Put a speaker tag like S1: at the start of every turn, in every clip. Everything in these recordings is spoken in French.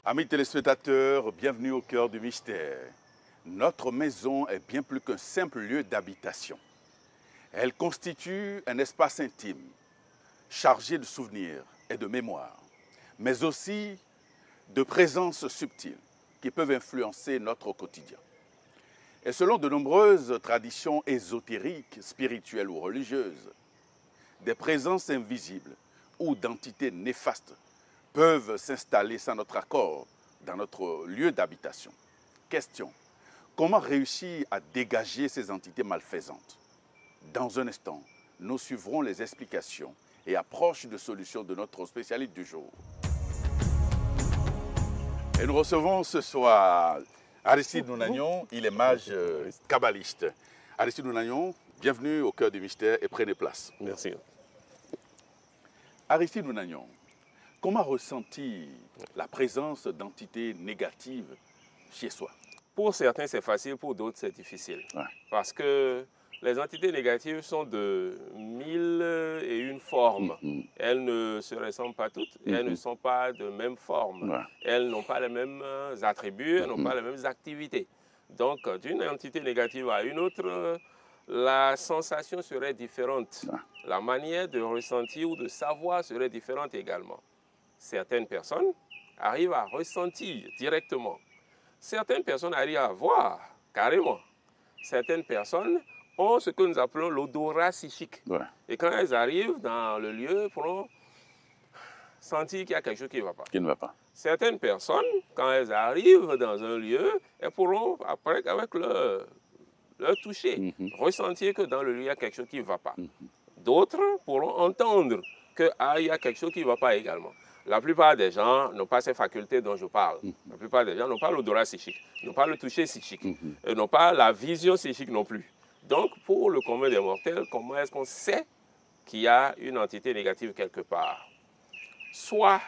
S1: Amis téléspectateurs, bienvenue au cœur du mystère. Notre maison est bien plus qu'un simple lieu d'habitation. Elle constitue un espace intime, chargé de souvenirs et de mémoires, mais aussi de présences subtiles qui peuvent influencer notre quotidien. Et selon de nombreuses traditions ésotériques, spirituelles ou religieuses, des présences invisibles ou d'entités néfastes peuvent s'installer sans notre accord dans notre lieu d'habitation. Question: comment réussir à dégager ces entités malfaisantes? Dans un instant, nous suivrons les explications et approches de solutions de notre spécialiste du jour. Et nous recevons ce soir Aristide Nounagnon, il est mage kabbaliste. Aristide Nounagnon, bienvenue au cœur du mystère et prenez place.
S2: Merci.
S1: Aristide Nounagnon, comment ressentir la présence d'entités négatives chez soi?
S2: Pour certains, c'est facile, pour d'autres, c'est difficile.
S1: Ouais.
S2: Parce que les entités négatives sont de 1001 formes. Elles ne se ressemblent pas toutes, et elles ne sont pas de même forme.
S1: Ouais.
S2: Elles n'ont pas les mêmes attributs, elles n'ont pas les mêmes activités. Donc, d'une entité négative à une autre, la sensation serait différente.
S1: Ouais.
S2: La manière de ressentir ou de savoir serait différente également. Certaines personnes arrivent à ressentir directement. Certaines personnes arrivent à voir carrément. Certaines personnes ont ce que nous appelons l'odorat psychique.
S1: Ouais.
S2: Et quand elles arrivent dans le lieu, pourront sentir qu'il y a quelque chose qui ne va pas.
S1: Qui ne va pas.
S2: Certaines personnes, quand elles arrivent dans un lieu, elles pourront, après, avec leur toucher, ressentir que dans le lieu, il y a quelque chose qui ne va pas. D'autres pourront entendre qu'il y a quelque chose qui ne va pas également. La plupart des gens n'ont pas ces facultés dont je parle. La plupart des gens n'ont pas l'odorat psychique, n'ont pas le toucher psychique, n'ont pas la vision psychique non plus. Donc, pour le commun des mortels, comment est-ce qu'on sait qu'il y a une entité négative quelque part? Soit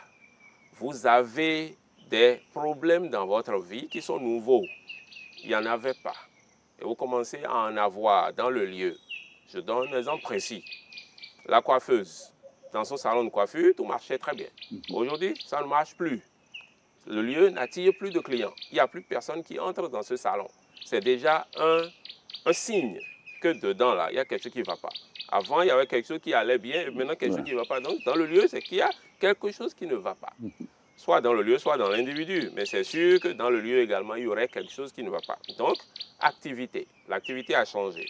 S2: vous avez des problèmes dans votre vie qui sont nouveaux, il n'y en avait pas, et vous commencez à en avoir dans le lieu. Je donne un exemple précis. La coiffeuse, dans son salon de coiffure, tout marchait très bien. Aujourd'hui, ça ne marche plus. Le lieu n'attire plus de clients. Il n'y a plus personne qui entre dans ce salon. C'est déjà un signe que dedans, là, il y a quelque chose qui ne va pas. Avant, il y avait quelque chose qui allait bien, et maintenant, quelque chose qui ne va pas. Donc, dans le lieu, c'est qu'il y a quelque chose qui ne va pas. Soit dans le lieu, soit dans l'individu. Mais c'est sûr que dans le lieu également, il y aurait quelque chose qui ne va pas. Donc, activité. L'activité a changé.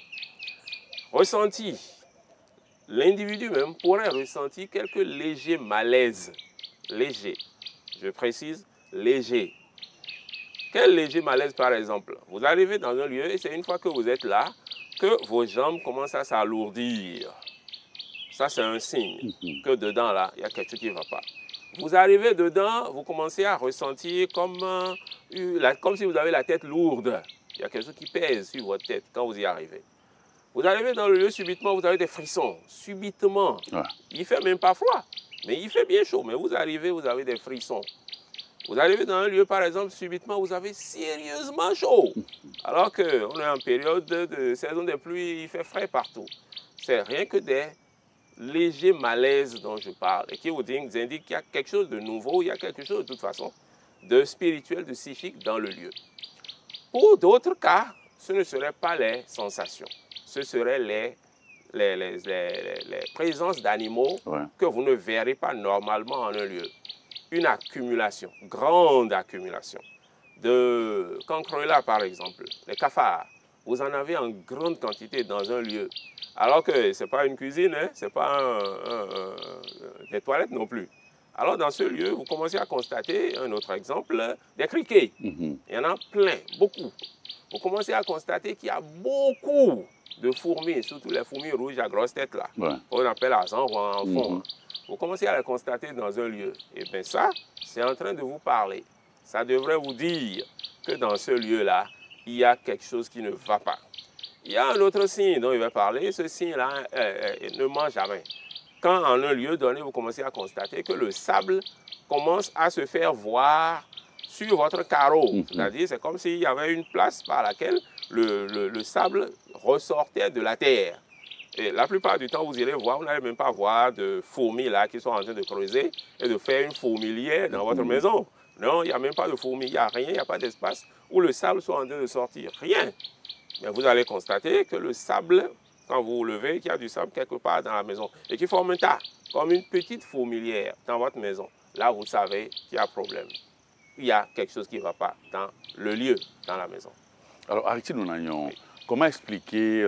S2: Ressenti. L'individu même pourrait ressentir quelques légers malaises. Léger. Je précise, léger. Quel léger malaise par exemple? Vous arrivez dans un lieu et c'est une fois que vous êtes là que vos jambes commencent à s'alourdir. Ça, c'est un signe que dedans, là, il y a quelque chose qui ne va pas. Vous arrivez dedans, vous commencez à ressentir comme si vous avez la tête lourde. Il y a quelque chose qui pèse sur votre tête quand vous y arrivez. Vous arrivez dans le lieu, subitement, vous avez des frissons. Subitement. Ouais. Il ne fait même pas froid, mais il fait bien chaud. Mais vous arrivez, vous avez des frissons. Vous arrivez dans un lieu, par exemple, subitement, vous avez sérieusement chaud. Alors qu'on est en période de saison des pluies, il fait frais partout. C'est rien que des légers malaises dont je parle et qui vous indiquent qu'il y a quelque chose de nouveau, il y a quelque chose de toute façon de spirituel, de psychique dans le lieu. Pour d'autres cas, ce ne seraient pas les sensations. Ce seraient les présences d'animaux que vous ne verrez pas normalement en un lieu. Une accumulation, grande accumulation de cancrelats par exemple, les cafards. Vous en avez en grande quantité dans un lieu. Alors que ce n'est pas une cuisine, hein, ce n'est pas des toilettes non plus. Alors dans ce lieu, vous commencez à constater, un autre exemple, des criquets. Il y en a plein, beaucoup. Vous commencez à constater qu'il y a beaucoup de fourmis, surtout les fourmis rouges à grosse tête là, qu'on appelle à en fond. Vous commencez à les constater dans un lieu. Et bien ça, c'est en train de vous parler. Ça devrait vous dire que dans ce lieu-là, il y a quelque chose qui ne va pas. Il y a un autre signe dont il va parler. Ce signe-là ne ment jamais. Quand en un lieu donné, vous commencez à constater que le sable commence à se faire voir sur votre carreau. C'est-à-dire, c'est comme s'il y avait une place par laquelle le sable ressortait de la terre. Et la plupart du temps, vous irez voir, vous n'allez même pas voir de fourmis là qui sont en train de creuser et de faire une fourmilière dans votre maison. Non, il n'y a même pas de fourmis, il n'y a rien, il n'y a pas d'espace où le sable soit en train de sortir. Rien. Mais vous allez constater que le sable, quand vous vous levez, qu'il y a du sable quelque part dans la maison et qui forme un tas, comme une petite fourmilière dans votre maison. Là, vous savez qu'il y a un problème. Il y a quelque chose qui ne va pas dans le lieu, dans la maison.
S1: Alors, Aristide Ounagnon,
S2: Oui.
S1: comment expliquer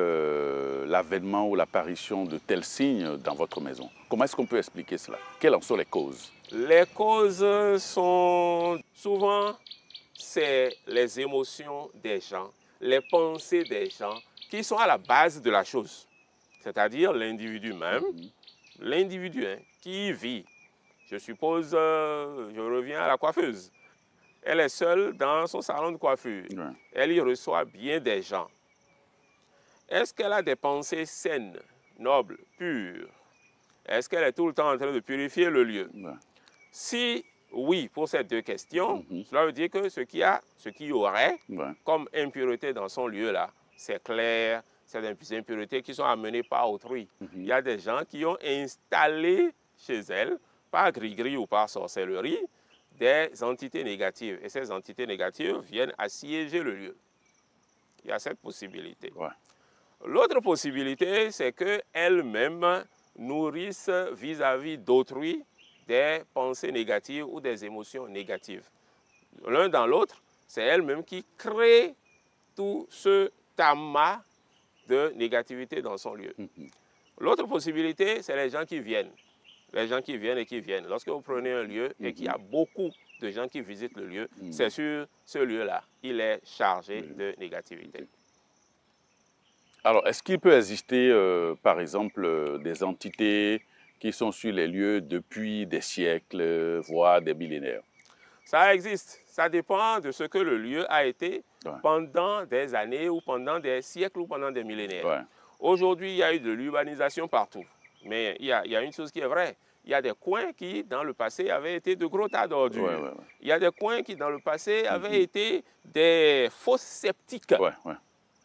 S1: l'avènement ou l'apparition de tels signes dans votre maison? Comment est-ce qu'on peut expliquer cela? Quelles en sont les causes?
S2: Les causes sont souvent, c'est les émotions des gens, les pensées des gens qui sont à la base de la chose. C'est-à-dire l'individu même, l'individu qui vit. Je suppose, je reviens à la coiffeuse. Elle est seule dans son salon de coiffure.
S1: Ouais.
S2: Elle y reçoit bien des gens. Est-ce qu'elle a des pensées saines, nobles, pures? Est-ce qu'elle est tout le temps en train de purifier le lieu?
S1: Ouais.
S2: Si oui, pour ces deux questions, cela veut dire que ce qu'il y aurait
S1: Ouais.
S2: comme impureté dans son lieu-là, c'est clair, c'est des impuretés qui sont amenées par autrui. Il y a des gens qui ont installé chez elles, par gris-gris ou par sorcellerie, des entités négatives. Et ces entités négatives viennent assiéger le lieu. Il y a cette possibilité.
S1: Ouais.
S2: L'autre possibilité, c'est qu'elles-mêmes nourrissent vis-à-vis d'autrui des pensées négatives ou des émotions négatives. L'un dans l'autre, c'est elles-mêmes qui créent tout ce tamas de négativité dans son lieu. L'autre possibilité, c'est les gens qui viennent. Les gens qui viennent et qui viennent. Lorsque vous prenez un lieu et qu'il y a beaucoup de gens qui visitent le lieu, c'est sur ce lieu-là, il est chargé de négativité.
S1: Alors, est-ce qu'il peut exister, par exemple, des entités qui sont sur les lieux depuis des siècles, voire des millénaires?
S2: Ça existe. Ça dépend de ce que le lieu a été pendant des années ou pendant des siècles ou pendant des millénaires.
S1: Ouais.
S2: Aujourd'hui, il y a eu de l'urbanisation partout. Mais il y a une chose qui est vraie. Il y a des coins qui, dans le passé, avaient été de gros tas d'ordures.
S1: Ouais, ouais, ouais.
S2: Il y a des coins qui, dans le passé, avaient été des fosses septiques
S1: Ouais, ouais.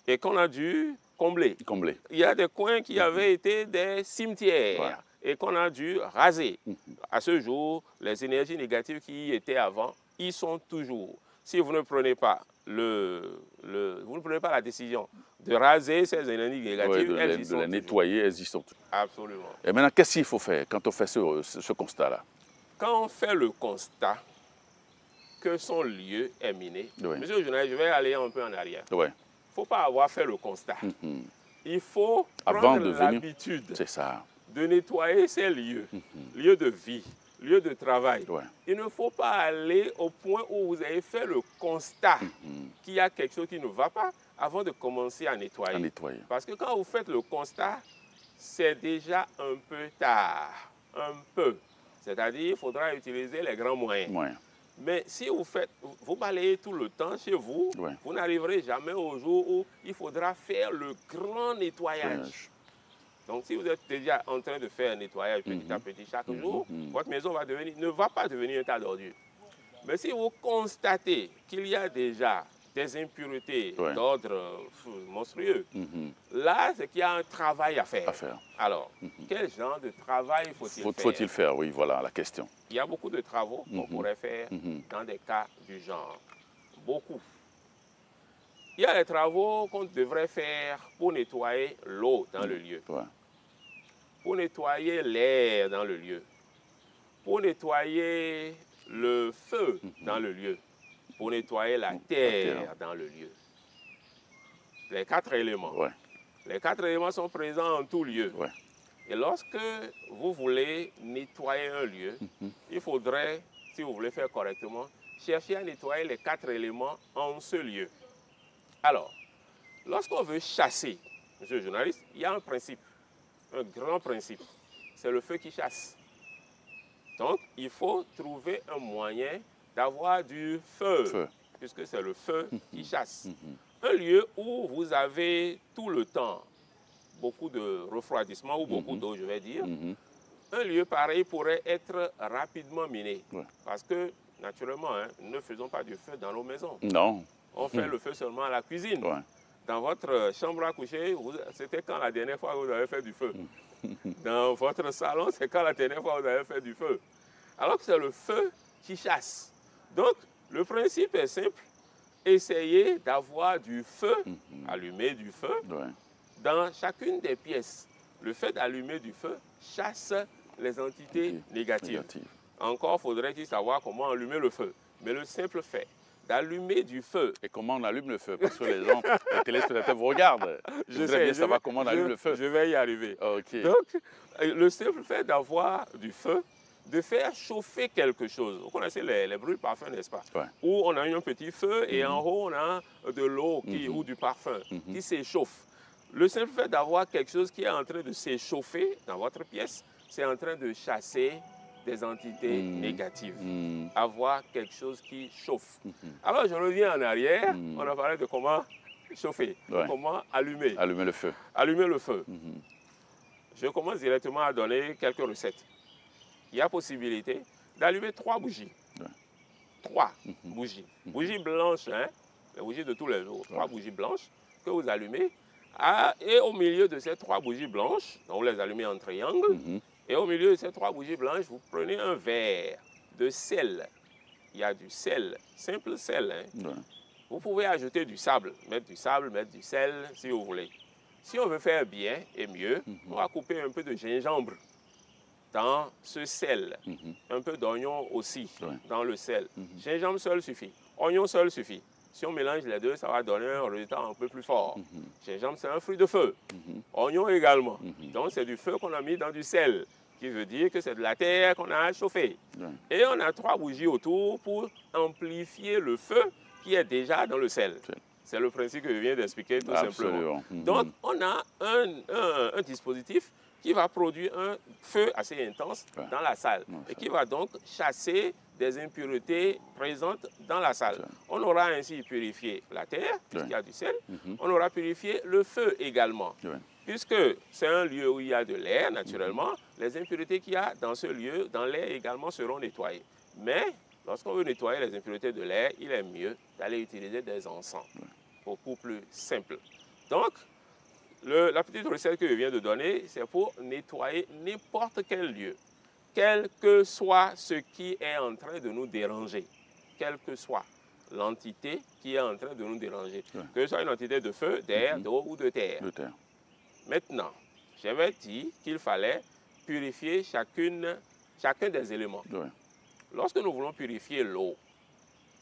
S2: et qu'on a dû combler.
S1: Comblé.
S2: Il y a des coins qui avaient été des cimetières et qu'on a dû raser. À ce jour, les énergies négatives qui y étaient avant, y sont toujours. Si vous ne prenez pas vous ne prenez pas la décision de raser ces énergies négatives,
S1: Ouais,
S2: elles y
S1: de
S2: sont
S1: les nettoyer, elles y sont.
S2: Absolument.
S1: Et maintenant, qu'est-ce qu'il faut faire quand on fait ce constat-là?
S2: Quand on fait le constat que son lieu est miné,
S1: Oui.
S2: Monsieur le journaliste, je vais aller un peu en arrière.
S1: Ouais.
S2: Il ne faut pas avoir fait le constat. Il faut
S1: Avant
S2: prendre
S1: de venir,
S2: l'habitude
S1: c'est ça.
S2: de nettoyer ces lieux, lieux de vie, lieux de travail.
S1: Ouais.
S2: Il ne faut pas aller au point où vous avez fait le constat qu'il y a quelque chose qui ne va pas avant de commencer à nettoyer.
S1: À nettoyer.
S2: Parce que quand vous faites le constat, c'est déjà un peu tard. Un peu. C'est-à-dire qu'il faudra utiliser les grands moyens.
S1: Ouais.
S2: Mais si vous balayez tout le temps chez vous,
S1: Ouais.
S2: vous n'arriverez jamais au jour où il faudra faire le grand nettoyage. Donc, si vous êtes déjà en train de faire un nettoyage petit à petit chaque jour, votre maison ne va pas devenir un tas d'ordures. Mais si vous constatez qu'il y a déjà des impuretés d'ordre monstrueux, là, c'est qu'il y a un travail à faire. Alors, quel genre de travail faut-il faire?
S1: Faut-il faire, oui, voilà la question.
S2: Il y a beaucoup de travaux qu'on pourrait faire dans des cas du genre. Beaucoup. Il y a des travaux qu'on devrait faire pour nettoyer l'eau dans le lieu, pour nettoyer l'air dans le lieu, pour nettoyer le feu dans le lieu, pour nettoyer la terre dans le lieu. Les 4 éléments. Les 4 éléments sont présents en tout lieu. Et lorsque vous voulez nettoyer un lieu, il faudrait, si vous voulez faire correctement, chercher à nettoyer les 4 éléments en ce lieu. Alors, lorsqu'on veut chasser, monsieur le journaliste, il y a un principe, un grand principe, c'est le feu qui chasse. Donc, il faut trouver un moyen d'avoir du feu, puisque c'est le feu qui chasse. Un lieu où vous avez tout le temps beaucoup de refroidissement ou beaucoup d'eau, je vais dire, un lieu pareil pourrait être rapidement miné. Parce que, naturellement, nous ne faisons pas du feu dans nos maisons.
S1: Non.
S2: On fait le feu seulement à la cuisine. Dans votre chambre à coucher, c'était quand la dernière fois que vous avez fait du feu. Dans votre salon, c'est quand la dernière fois que vous avez fait du feu. Alors que c'est le feu qui chasse. Donc, le principe est simple. Essayez d'avoir du feu, allumer du feu, dans chacune des pièces. Le fait d'allumer du feu chasse les entités négatives. Encore faudrait-il savoir comment allumer le feu. Mais le simple fait d'allumer du feu.
S1: Et comment on allume le feu? Parce que les gens, les téléspectateurs vous regardent. Je voudrais bien savoir comment on allume le feu.
S2: Je vais y arriver.
S1: Okay.
S2: Donc, le simple fait d'avoir du feu, de faire chauffer quelque chose. Vous connaissez les brûles parfums, n'est-ce pas?
S1: Ouais.
S2: Où on a un petit feu et en haut, on a de l'eau ou du parfum qui s'échauffe. Le simple fait d'avoir quelque chose qui est en train de s'échauffer dans votre pièce, c'est en train de chasser des entités négatives. Avoir quelque chose qui chauffe. Alors, je reviens en arrière. On a parlé de comment chauffer, comment allumer.
S1: Allumer le feu.
S2: Allumer le feu. Je commence directement à donner quelques recettes. Il y a possibilité d'allumer 3 bougies. 3 bougies. Bougies blanches, hein, les bougies de tous les jours. 3 bougies blanches que vous allumez. Et au milieu de ces 3 bougies blanches, donc vous les allumez en triangle, et au milieu de ces 3 bougies blanches, vous prenez un verre de sel. Il y a du sel, simple sel. Hein. Vous pouvez ajouter du sable, mettre du sel si vous voulez. Si on veut faire bien et mieux, on va couper un peu de gingembre dans ce sel. Un peu d'oignon aussi dans le sel. Gingembre seul suffit. Oignon seul suffit. Si on mélange les deux, ça va donner un résultat un peu plus fort. Gingembre, c'est un fruit de feu. Oignon également. Donc, c'est du feu qu'on a mis dans du sel, qui veut dire que c'est de la terre qu'on a chauffée. Et on a 3 bougies autour pour amplifier le feu qui est déjà dans le sel. C'est le principe que je viens d'expliquer tout simplement. Donc, on a un dispositif qui va produire un feu assez intense dans la salle et qui va donc chasser des impuretés présentes dans la salle. On aura ainsi purifié la terre, puisqu'il y a du sel. On aura purifié le feu également. Puisque c'est un lieu où il y a de l'air, naturellement, les impuretés qu'il y a dans ce lieu, dans l'air également, seront nettoyées. Mais lorsqu'on veut nettoyer les impuretés de l'air, il est mieux d'aller utiliser des encens. Beaucoup plus simple. Donc, la petite recette que je viens de donner, c'est pour nettoyer n'importe quel lieu, quel que soit ce qui est en train de nous déranger, quelle que soit l'entité qui est en train de nous déranger, que ce soit une entité de feu, d'air, d'eau ou de terre. Maintenant, j'avais dit qu'il fallait purifier chacun des éléments. Lorsque nous voulons purifier l'eau,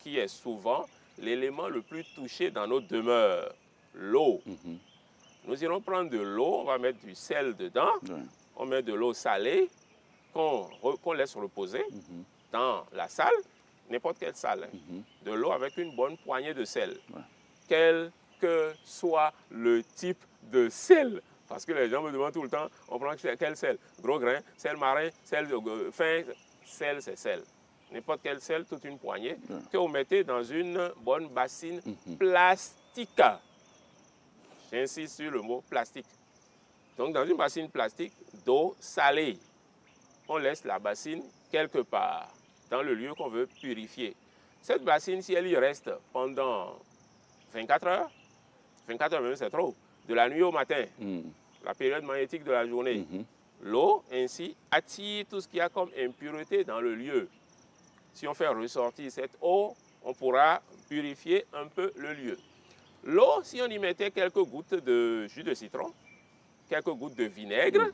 S2: qui est souvent l'élément le plus touché dans nos demeures, l'eau, nous irons prendre de l'eau, on va mettre du sel dedans, on met de l'eau salée qu'on laisse reposer dans la salle, n'importe quelle salle, de l'eau avec une bonne poignée de sel, quel que soit le type de sel. Parce que les gens me demandent tout le temps, on prend quel sel? Gros grain, sel marin, sel fin, sel c'est sel. N'importe quel sel, toute une poignée, que vous mettez dans une bonne bassine plastique. J'insiste sur le mot plastique. Donc, dans une bassine plastique d'eau salée, on laisse la bassine quelque part dans le lieu qu'on veut purifier. Cette bassine, si elle y reste pendant 24 heures, 24 heures même c'est trop, de la nuit au matin, la période magnétique de la journée, l'eau ainsi attire tout ce qu'il y a comme impureté dans le lieu. Si on fait ressortir cette eau, on pourra purifier un peu le lieu. L'eau, si on y mettait quelques gouttes de jus de citron, quelques gouttes de vinaigre,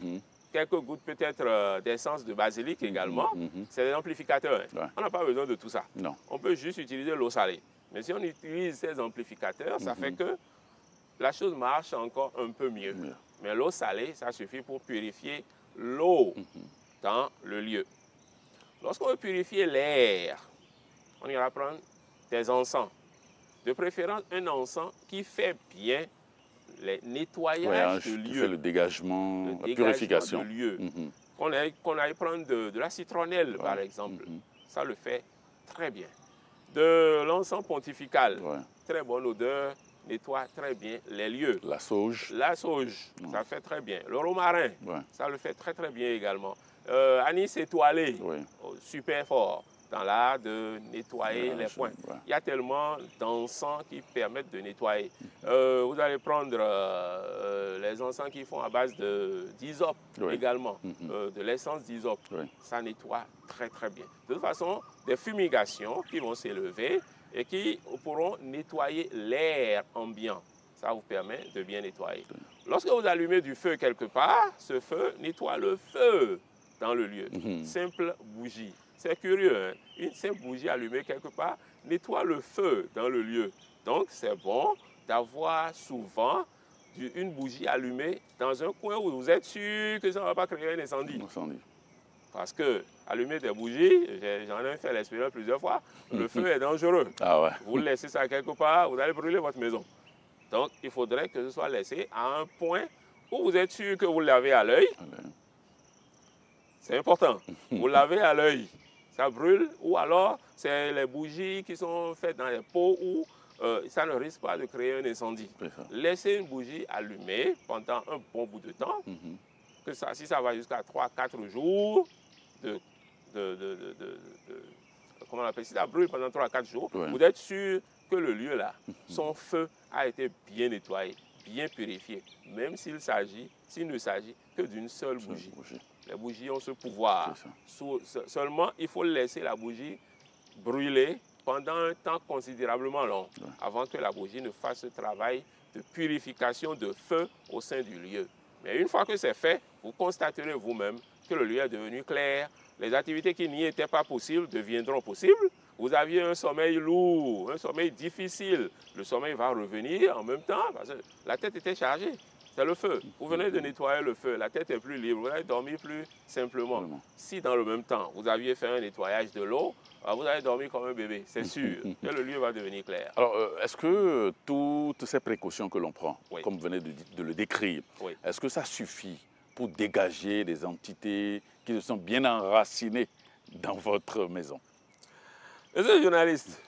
S2: quelques gouttes peut-être d'essence de basilic également, c'est des amplificateurs. On n'a pas besoin de tout ça. On peut juste utiliser l'eau salée. Mais si on utilise ces amplificateurs, ça fait que la chose marche encore un peu mieux. Mais l'eau salée, ça suffit pour purifier l'eau dans le lieu. Lorsqu'on veut purifier l'air, on ira prendre des encens. De préférence, un encens qui fait bien les nettoyages de lieux.
S1: Qui fait le dégagement, la purification.
S2: De lieux. Qu'on aille prendre de la citronnelle, par exemple. Ça le fait très bien. De l'encens pontifical, très bonne odeur, nettoie très bien les lieux.
S1: La sauge.
S2: La sauge, ça fait très bien. Le romarin, ça le fait très très bien également. Anis étoilé, super fort. dans l'art de nettoyer les points.
S1: Ouais.
S2: Il y a tellement d'encens qui permettent de nettoyer. Vous allez prendre les encens qui font à base d'hysope également, de l'essence d'hysope. Ça nettoie très très bien. De toute façon, des fumigations qui vont s'élever et qui pourront nettoyer l'air ambiant. Ça vous permet de bien nettoyer. Lorsque vous allumez du feu quelque part, ce feu nettoie le feu dans le lieu. Simple bougie. C'est curieux, hein? Une simple bougie allumée quelque part nettoie le feu dans le lieu. Donc, c'est bon d'avoir souvent une bougie allumée dans un coin où vous êtes sûr que ça ne va pas créer un incendie. Parce que allumer des bougies, j'en ai fait l'expérience plusieurs fois, le feu est dangereux. Vous laissez ça quelque part, vous allez brûler votre maison. Donc, il faudrait que ce soit laissé à un point où vous êtes sûr que vous l'avez à l'œil. C'est important. Vous l'avez à l'œil. Ça brûle, ou alors c'est les bougies qui sont faites dans les pots où ça ne risque pas de créer un incendie. Laissez une bougie allumée pendant un bon bout de temps, que ça, si ça va jusqu'à 3-4 jours, comment on appelle, si ça brûle pendant 3-4 jours, vous êtes sûr que le lieu là, son feu a été bien nettoyé, bien purifié, même s'il ne s'agit que d'une seule bougie. Les bougies ont ce pouvoir. Seulement, il faut laisser la bougie brûler pendant un temps considérablement long, avant que la bougie ne fasse ce travail de purification de feu au sein du lieu. Mais une fois que c'est fait, vous constaterez vous-même que le lieu est devenu clair. Les activités qui n'y étaient pas possibles deviendront possibles. Vous aviez un sommeil lourd, un sommeil difficile. Le sommeil va revenir en même temps parce que la tête était chargée. C'est le feu. Vous venez de nettoyer le feu, la tête est plus libre, vous allez dormir plus simplement. Si dans le même temps, vous aviez fait un nettoyage de l'eau, vous allez dormir comme un bébé, c'est sûr, que le lieu va devenir clair.
S1: Alors, est-ce que toutes ces précautions que l'on prend, comme vous venez de le décrire, est-ce que ça suffit pour dégager des entités qui se sont bien enracinées dans votre maison?
S2: Monsieur le journaliste,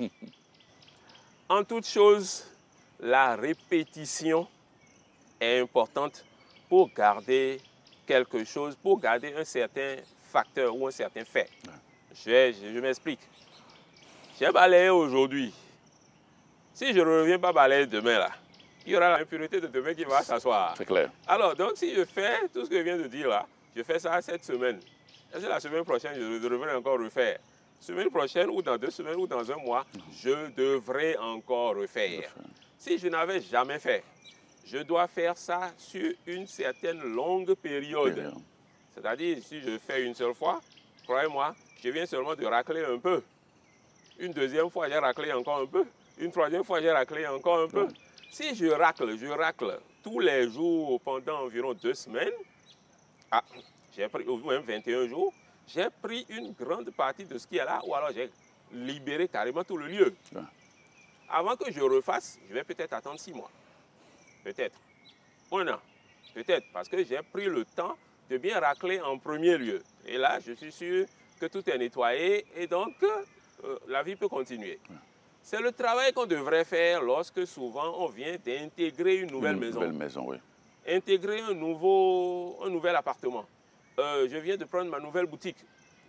S2: en toute chose, la répétition est importante pour garder quelque chose, pour garder un certain facteur ou un certain fait. Je m'explique. J'ai balayé aujourd'hui. Si je ne reviens pas balayer demain, là, il y aura l'impureté de demain qui va s'asseoir.
S1: C'est clair.
S2: Alors, donc, si je fais tout ce que je viens de dire là, je fais ça cette semaine. Est-ce que la semaine prochaine, je devrais encore refaire? Semaine prochaine, ou dans 2 semaines, ou dans un mois, je devrais encore refaire. Si je n'avais jamais fait, je dois faire ça sur une certaine longue période. C'est-à-dire, si je fais une seule fois, croyez-moi, je viens seulement de racler un peu. Une deuxième fois, j'ai raclé encore un peu. Une troisième fois, j'ai raclé encore un peu. Si je racle tous les jours pendant environ 2 semaines, j'ai pris, ou même 21 jours, j'ai pris une grande partie de ce qui est là, ou alors j'ai libéré carrément tout le lieu. Avant que je refasse, je vais peut-être attendre 6 mois. Peut-être. 1 an. Peut-être, parce que j'ai pris le temps de bien racler en premier lieu. Et là, je suis sûr que tout est nettoyé et donc la vie peut continuer. C'est le travail qu'on devrait faire lorsque souvent on vient d'intégrer une nouvelle maison. Intégrer un nouvel appartement. Je viens de prendre ma nouvelle boutique.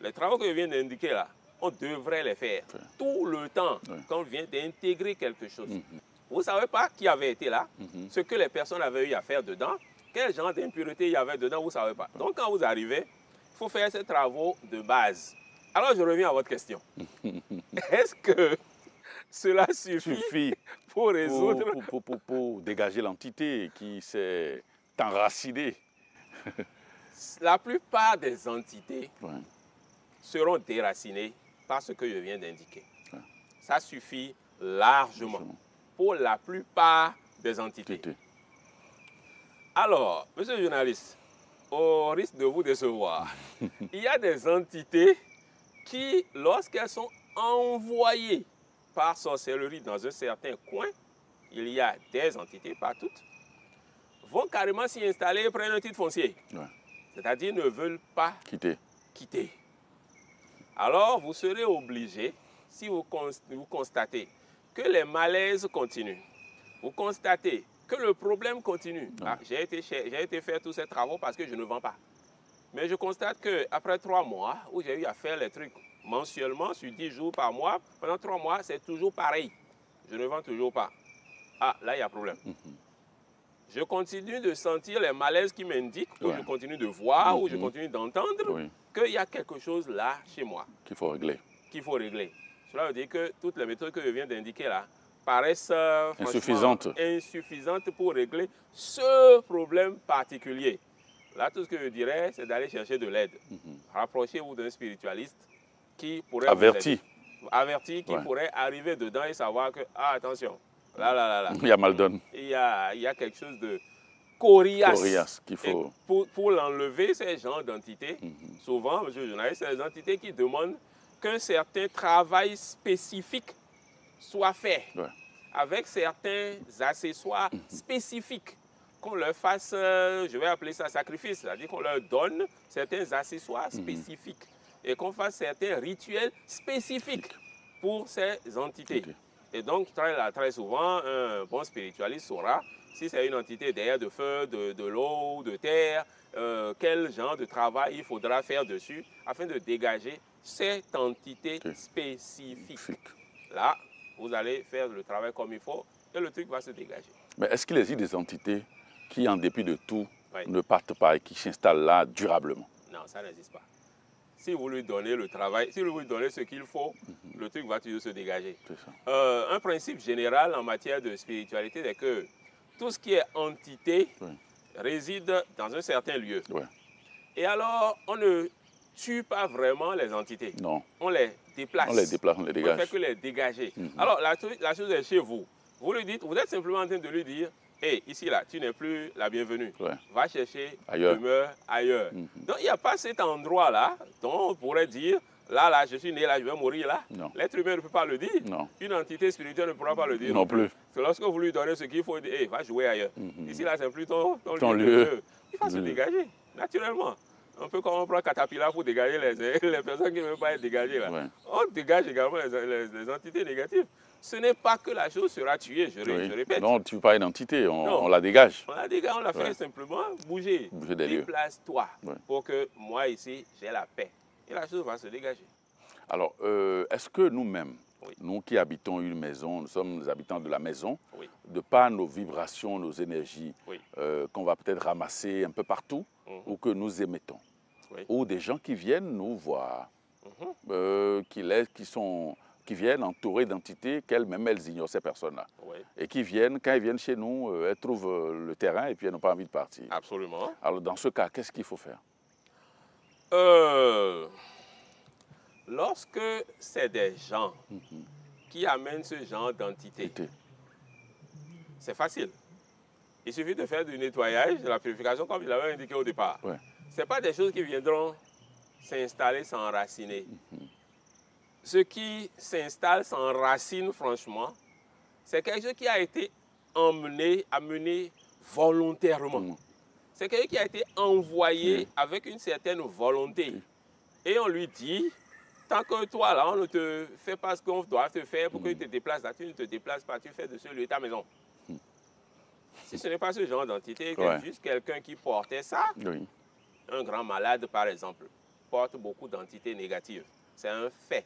S2: Les travaux que je viens d'indiquer là, on devrait les faire tout le temps quand on vient d'intégrer quelque chose. Vous ne savez pas qui avait été là, ce que les personnes avaient eu à faire dedans, quel genre d'impureté il y avait dedans, vous ne savez pas. Donc quand vous arrivez, il faut faire ces travaux de base. Alors je reviens à votre question. Est-ce que cela suffit pour résoudre...
S1: Pour dégager l'entité qui s'est enracinée?
S2: La plupart des entités seront déracinées par ce que je viens d'indiquer. Ça suffit largement pour la plupart des entités. Alors, monsieur le journaliste, au risque de vous décevoir, il y a des entités qui, lorsqu'elles sont envoyées par sorcellerie dans un certain coin, il y a des entités, pas toutes, vont carrément s'y installer et prennent un titre foncier. C'est-à-dire ne veulent pas quitter. Alors, vous serez obligé, si vous constatez que les malaises continuent, vous constatez que le problème continue. J'ai été faire tous ces travaux parce que je ne vends pas. Mais je constate qu'après 3 mois où j'ai eu à faire les trucs mensuellement, sur 10 jours par mois, pendant 3 mois, c'est toujours pareil. Je ne vends toujours pas. Ah, là, il y a problème. Je continue de sentir les malaises qui m'indiquent, ou je continue de voir, ou je continue d'entendre qu'il y a quelque chose là chez moi.
S1: Qu'il faut régler.
S2: Qu'il faut régler. Cela veut dire que toutes les méthodes que je viens d'indiquer là paraissent insuffisantes pour régler ce problème particulier. Là, tout ce que je dirais, c'est d'aller chercher de l'aide. Rapprochez-vous d'un spiritualiste qui pourrait
S1: averti,
S2: qui pourrait arriver dedans et savoir que, ah, attention, là.
S1: Il y a mal donne.
S2: Il y a quelque chose de coriace
S1: qu'il faut...
S2: Pour l'enlever, ces genres d'entités, souvent, monsieur le journaliste, c'est des entités qui demandent qu'un certain travail spécifique soit fait, avec certains accessoires spécifiques, qu'on leur fasse, je vais appeler ça sacrifice, c'est-à-dire qu'on leur donne certains accessoires spécifiques et qu'on fasse certains rituels spécifiques pour ces entités. Et donc, très souvent, un bon spiritualiste saura si c'est une entité d'air, de feu, de l'eau, de terre, quel genre de travail il faudra faire dessus afin de dégager cette entité spécifique. Là, vous allez faire le travail comme il faut et le truc va se dégager.
S1: Mais est-ce qu'il existe des entités qui, en dépit de tout, ne partent pas et qui s'installent là durablement?
S2: Non, ça n'existe pas. Si vous lui donnez le travail, si vous lui donnez ce qu'il faut, le truc va toujours se dégager. Un principe général en matière de spiritualité, c'est que tout ce qui est entité réside dans un certain lieu. Et alors, on ne tue pas vraiment les entités.
S1: Non.
S2: On les déplace.
S1: On les déplace, on les dégage.
S2: On ne fait que les dégager. Alors, la chose est chez vous. Vous lui dites, vous êtes simplement en train de lui dire, hé, ici, là, tu n'es plus la bienvenue. Va chercher demeure ailleurs. Donc, il n'y a pas cet endroit-là dont on pourrait dire, là, je suis né là, je vais mourir là. L'être humain ne peut pas le dire. Une entité spirituelle ne pourra pas le dire.
S1: Non plus.
S2: C'est lorsque vous lui donnez ce qu'il faut, dire, hé, va jouer ailleurs. Ici, là, c'est plus ton lieu. Il va se dégager, naturellement. Un peu comme on prend Caterpillar pour dégager les personnes qui ne veulent pas être dégagées. Là. On dégage également les entités négatives. Ce n'est pas que la chose sera tuée, je répète.
S1: Non, tu ne tues pas une entité, on la dégage.
S2: On la dégage, on la fait simplement bouger. Déplace-toi pour que moi ici, j'ai la paix. Et la chose va se dégager.
S1: Alors, est-ce que nous-mêmes, nous qui habitons une maison, nous sommes les habitants de la maison, de par nos vibrations, nos énergies, qu'on va peut-être ramasser un peu partout, ou que nous émettons, ou des gens qui viennent nous voir, qui viennent entourés d'entités qu'elles-mêmes, elles ignorent, ces personnes-là. Et qui viennent, quand elles viennent chez nous, elles trouvent le terrain et puis elles n'ont pas envie de partir.
S2: Absolument.
S1: Alors, dans ce cas, qu'est-ce qu'il faut faire?
S2: Lorsque c'est des gens qui amènent ce genre d'entité, c'est facile. Il suffit de faire du nettoyage, de la purification, comme je l'avais indiqué au départ. Ce n'est pas des choses qui viendront s'installer, s'enraciner. Ce qui s'installe, s'enracine, franchement, c'est quelque chose qui a été amené volontairement. C'est quelqu'un qui a été envoyé avec une certaine volonté. Et on lui dit, tant que toi, là, on ne te fait pas ce qu'on doit te faire pour que tu te déplaces là, tu ne te déplaces pas, tu fais de ce lieu ta maison. Si ce n'est pas ce genre d'entité, juste quelqu'un qui portait ça, un grand malade, par exemple, porte beaucoup d'entités négatives. C'est un fait.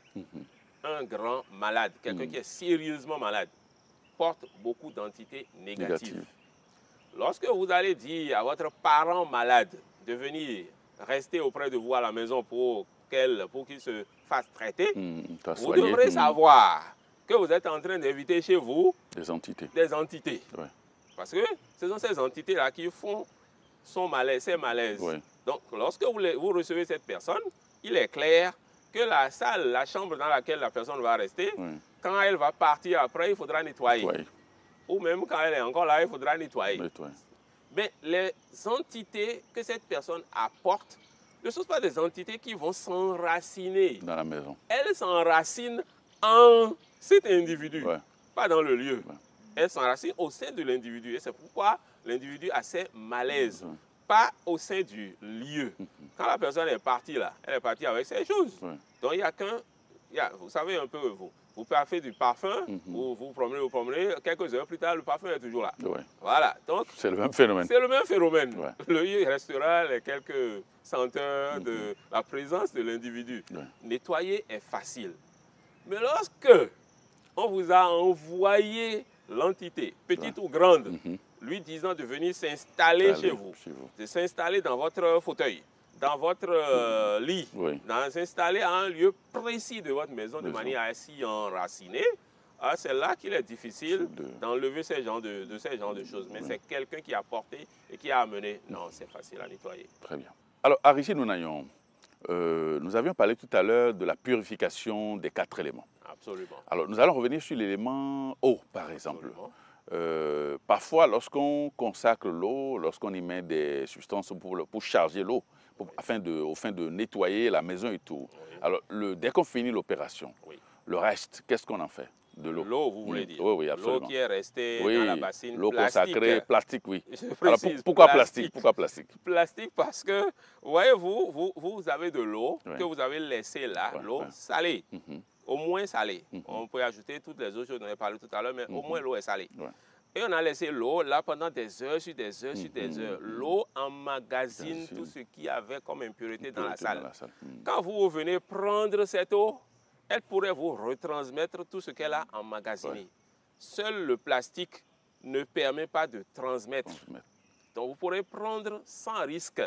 S2: Un grand malade, quelqu'un qui est sérieusement malade, porte beaucoup d'entités négatives. Lorsque vous allez dire à votre parent malade de venir rester auprès de vous à la maison pour qu'il se fasse traiter, vous devrez savoir que vous êtes en train d'inviter chez vous
S1: des entités.
S2: Parce que ce sont ces entités-là qui font ces malaises. Donc, lorsque vous recevez cette personne, il est clair que la salle, la chambre dans laquelle la personne va rester, quand elle va partir après, il faudra nettoyer. Ou même quand elle est encore là, il faudra nettoyer. Mais les entités que cette personne apporte ne sont pas des entités qui vont s'enraciner
S1: dans la maison.
S2: Elles s'enracinent en cet individu, pas dans le lieu. Elles s'enracinent au sein de l'individu. Et c'est pourquoi l'individu a ses malaises, pas au sein du lieu. Quand la personne est partie là, elle est partie avec ses choses. Donc il n'y a qu'un, vous savez un peu vous, Vous parfez du parfum, vous promenez, quelques heures plus tard, le parfum est toujours là.
S1: Ouais.
S2: Voilà, donc
S1: C'est le même phénomène.
S2: c'est le même phénomène.
S1: Ouais.
S2: L'œil restera les quelques senteurs de la présence de l'individu.
S1: Ouais.
S2: Nettoyer est facile. Mais lorsque on vous a envoyé l'entité, petite ou grande, lui disant de venir s'installer chez vous, de s'installer dans votre fauteuil, dans votre lit, s'installer à un lieu précis de votre maison de manière à s'y enraciner, c'est là qu'il est difficile d'enlever ces genres de choses. Mais c'est quelqu'un qui a porté et qui a amené. Non, c'est facile à nettoyer.
S1: Très bien. Alors, Aristide Nounayon, nous avions parlé tout à l'heure de la purification des 4 éléments.
S2: Absolument.
S1: Alors, nous allons revenir sur l'élément eau, par exemple. Parfois, lorsqu'on consacre l'eau, lorsqu'on y met des substances pour charger l'eau, au fin de nettoyer la maison et tout. Oui. Alors, dès qu'on finit l'opération, le reste, qu'est-ce qu'on en fait de l'eau?
S2: L'eau, vous voulez dire?
S1: Oui, absolument.
S2: L'eau qui est restée dans la bassine.
S1: L'eau consacrée, plastique, oui.
S2: Alors,
S1: pourquoi plastique? Pourquoi plastique?
S2: Plastique parce que, voyez-vous, vous avez de l'eau que vous avez laissée là, l'eau salée. Au moins salée. On peut ajouter toutes les autres choses dont on a parlé tout à l'heure, mais au moins l'eau est salée. Et on a laissé l'eau là pendant des heures sur des heures sur des heures. L'eau emmagasine tout ce qu'il y avait comme impureté dans la salle. Quand vous venez prendre cette eau, elle pourrait vous retransmettre tout ce qu'elle a emmagasiné. Seul le plastique ne permet pas de transmettre. Donc vous pourrez prendre sans risque.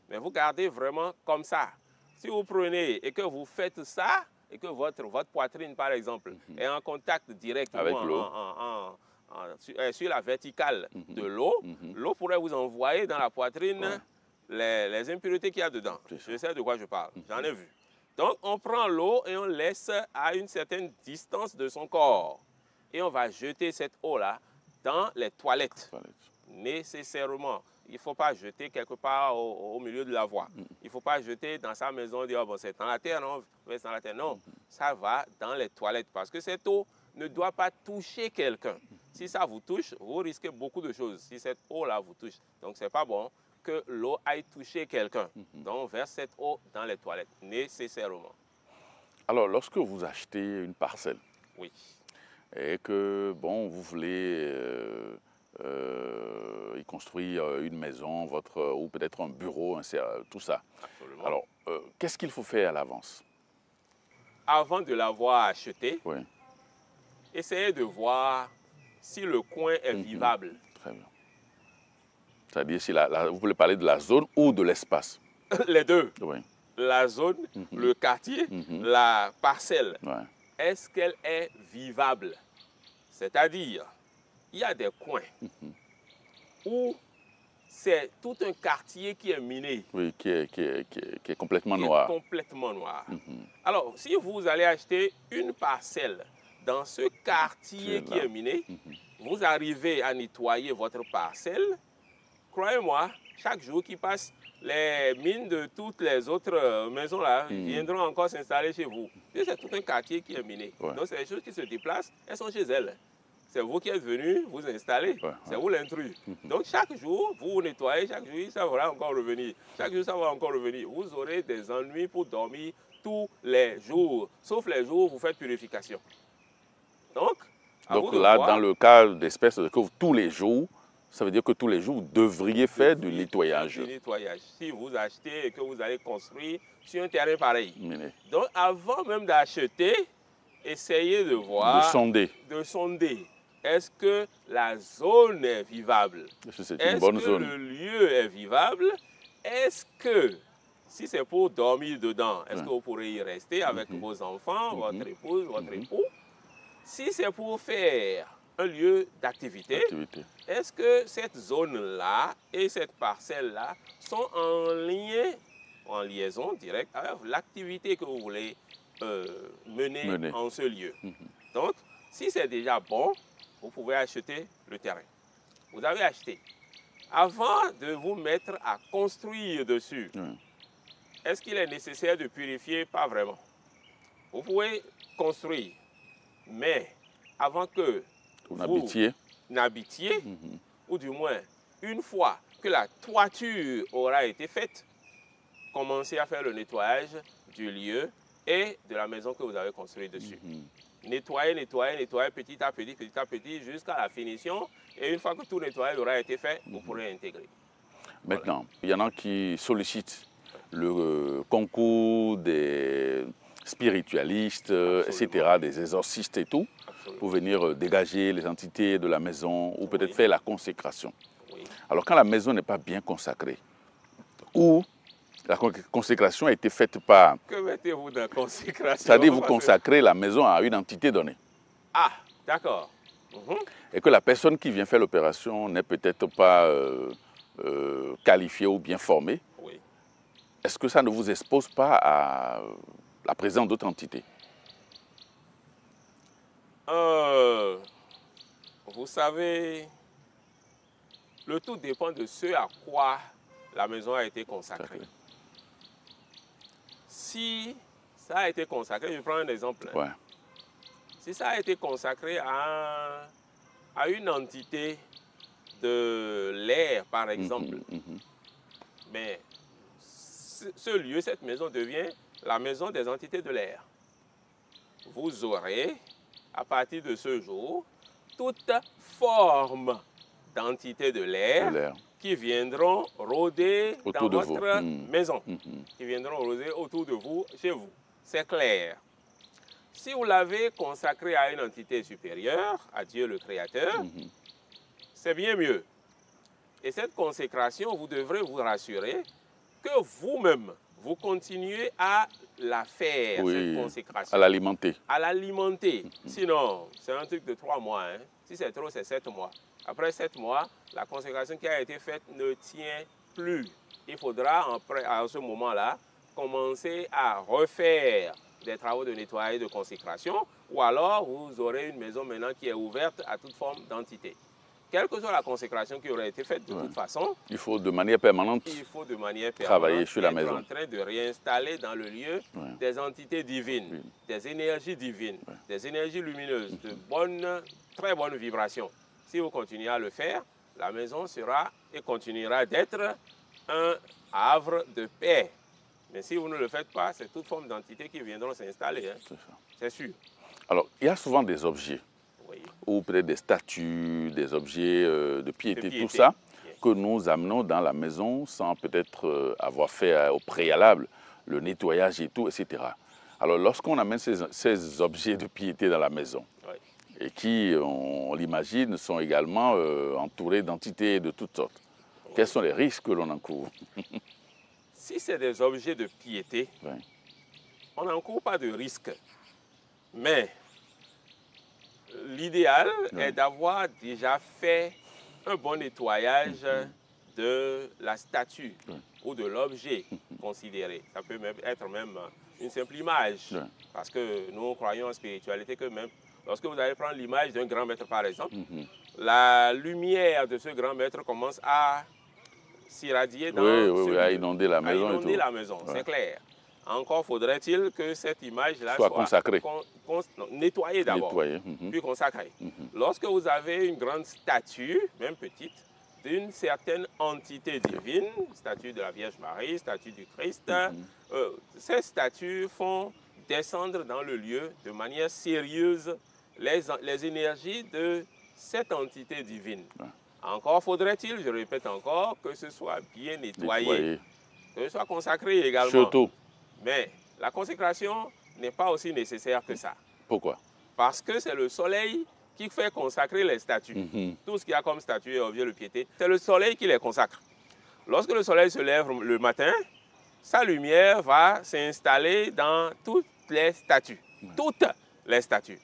S2: Mais vous gardez vraiment comme ça. Si vous prenez et que vous faites ça, et que votre poitrine, par exemple, est en contact direct avec l'eau, sur la verticale de l'eau, l'eau pourrait vous envoyer dans la poitrine les impuretés qu'il y a dedans. Je sais de quoi je parle, j'en ai vu. Donc on prend l'eau et on laisse à une certaine distance de son corps. Et on va jeter cette eau-là dans les toilettes. Nécessairement. Il ne faut pas jeter quelque part au milieu de la voie. Il ne faut pas jeter dans sa maison et dire oh, bon, c'est dans la terre, non, c'est dans la terre. Non, ça va dans les toilettes parce que cette eau ne doit pas toucher quelqu'un. Si ça vous touche, vous risquez beaucoup de choses. Si cette eau-là vous touche, donc ce n'est pas bon que l'eau aille toucher quelqu'un. Donc on verse cette eau dans les toilettes, nécessairement.
S1: Alors, lorsque vous achetez une parcelle, et que bon, vous voulez y construire une maison, ou peut-être un bureau, tout ça. Absolument. Alors, qu'est-ce qu'il faut faire à l'avance?
S2: Avant de l'avoir acheté, essayez de voir si le coin est vivable.
S1: Très bien. C'est-à-dire, si vous voulez parler de la zone ou de l'espace?
S2: Les deux. La zone, le quartier, la parcelle. Est-ce qu'elle est vivable? C'est-à-dire, il y a des coins où c'est tout un quartier qui est miné.
S1: Oui, qui est complètement noir.
S2: Complètement noir. Alors, si vous allez acheter une parcelle dans ce quartier qui est miné, vous arrivez à nettoyer votre parcelle, croyez-moi, chaque jour qui passe, les mines de toutes les autres maisons là viendront encore s'installer chez vous. C'est tout un quartier qui est miné. Donc, c'est des choses qui se déplacent, elles sont chez elles. C'est vous qui êtes venu vous installer, c'est vous l'intrus. Donc chaque jour, vous nettoyez, chaque jour, ça va encore revenir. Chaque jour, ça va encore revenir. Vous aurez des ennuis pour dormir tous les jours, sauf les jours où vous faites purification. Donc
S1: là, dans le cas d'espèces que tous les jours, ça veut dire que tous les jours, vous devriez faire du nettoyage.
S2: Du nettoyage. Si vous achetez et que vous allez construire sur un terrain pareil. Donc avant même d'acheter, essayez de voir. De sonder. Est-ce que la zone est vivable?
S1: C'est une bonne zone.
S2: Est-ce que le lieu est vivable? Est-ce que, si c'est pour dormir dedans, est-ce que vous pourrez y rester avec vos enfants, votre épouse, votre époux? Si c'est pour faire un lieu d'activité, est-ce que cette zone-là et cette parcelle-là sont en liaison directe avec l'activité que vous voulez mener en ce lieu? Donc, si c'est déjà bon, vous pouvez acheter le terrain. Vous avez acheté. Avant de vous mettre à construire dessus, est-ce qu'il est nécessaire de purifier? Pas vraiment. Vous pouvez construire, mais avant que vous n'habitiez, ou du moins une fois que la toiture aura été faite, commencez à faire le nettoyage du lieu et de la maison que vous avez construite dessus. nettoyer, nettoyer, nettoyer petit à petit, jusqu'à la finition. Et une fois que tout nettoyage aura été fait, vous pourrez intégrer.
S1: Maintenant, il y en a qui sollicitent le concours des spiritualistes, etc., des exorcistes et tout, pour venir dégager les entités de la maison ou peut-être faire la consécration. Alors quand la maison n'est pas bien consacrée, ou la consécration a été faite par...
S2: Que mettez-vous dans la consécration?
S1: C'est-à-dire vous consacrez la maison à une entité donnée.
S2: Ah, d'accord.
S1: Et que la personne qui vient faire l'opération n'est peut-être pas qualifiée ou bien formée.
S2: Oui.
S1: Est-ce que ça ne vous expose pas à la présence d'autres entités?
S2: Vous savez, le tout dépend de ce à quoi la maison a été consacrée. Si ça a été consacré, je prends un exemple.
S1: Ouais.
S2: Si ça a été consacré à une entité de l'air, par exemple, mais ce lieu, cette maison devient la maison des entités de l'air. Vous aurez, à partir de ce jour, toute forme d'entités de l'air qui viendront rôder
S1: autour
S2: dans
S1: de
S2: votre maison, qui viendront rôder autour de vous, chez vous. C'est clair. Si vous l'avez consacré à une entité supérieure, à Dieu le Créateur, c'est bien mieux. Et cette consécration, vous devrez vous rassurer que vous-même, vous continuez à la faire, cette consécration.
S1: À l'alimenter.
S2: À l'alimenter. Sinon, c'est un truc de 3 mois. Hein. Si c'est trop, c'est 7 mois. Après 7 mois, la consécration qui a été faite ne tient plus. Il faudra, à ce moment-là, commencer à refaire des travaux de nettoyage de consécration, ou alors vous aurez une maison maintenant qui est ouverte à toute forme d'entité. Quelle que soit la consécration qui aurait été faite, de toute façon,
S1: il faut de manière permanente, travailler sur la maison.
S2: En train de réinstaller dans le lieu des entités divines, des énergies divines, des énergies lumineuses, de très bonnes vibrations. Si vous continuez à le faire, la maison sera et continuera d'être un havre de paix. Mais si vous ne le faites pas, c'est toute forme d'entité qui viendront s'installer. Hein. C'est sûr.
S1: Alors, il y a souvent des objets, ou peut-être des statues, des objets de piété, tout ça, que nous amenons dans la maison sans peut-être avoir fait au préalable le nettoyage et tout, etc. Alors, lorsqu'on amène ces objets de piété dans la maison, et qui, on l'imagine, sont également entourés d'entités de toutes sortes, quels sont les risques que l'on encourt?
S2: Si c'est des objets de piété, on n'encourt pas de risque. Mais l'idéal est d'avoir déjà fait un bon nettoyage de la statue ou de l'objet considéré. Ça peut même être une simple image. Parce que nous croyons en spiritualité que même lorsque vous allez prendre l'image d'un grand maître, par exemple, la lumière de ce grand maître commence à s'irradier dans
S1: à inonder la maison.
S2: C'est clair. Encore faudrait-il que cette image-là
S1: soit consacrée.
S2: Nettoyée d'abord, puis consacrée. Lorsque vous avez une grande statue, même petite, d'une certaine entité divine, statue de la Vierge Marie, statue du Christ, ces statues font descendre dans le lieu de manière sérieuse les énergies de cette entité divine. Encore faudrait-il, je répète encore, que ce soit bien nettoyé, que ce soit consacré également.
S1: Surtout.
S2: Mais la consécration n'est pas aussi nécessaire que ça.
S1: Pourquoi?
S2: Parce que c'est le soleil qui fait consacrer les statues. Tout ce qu'il y a comme statue et objet de piété, c'est le soleil qui les consacre. Lorsque le soleil se lève le matin, sa lumière va s'installer dans toutes les statues. Toutes les statues.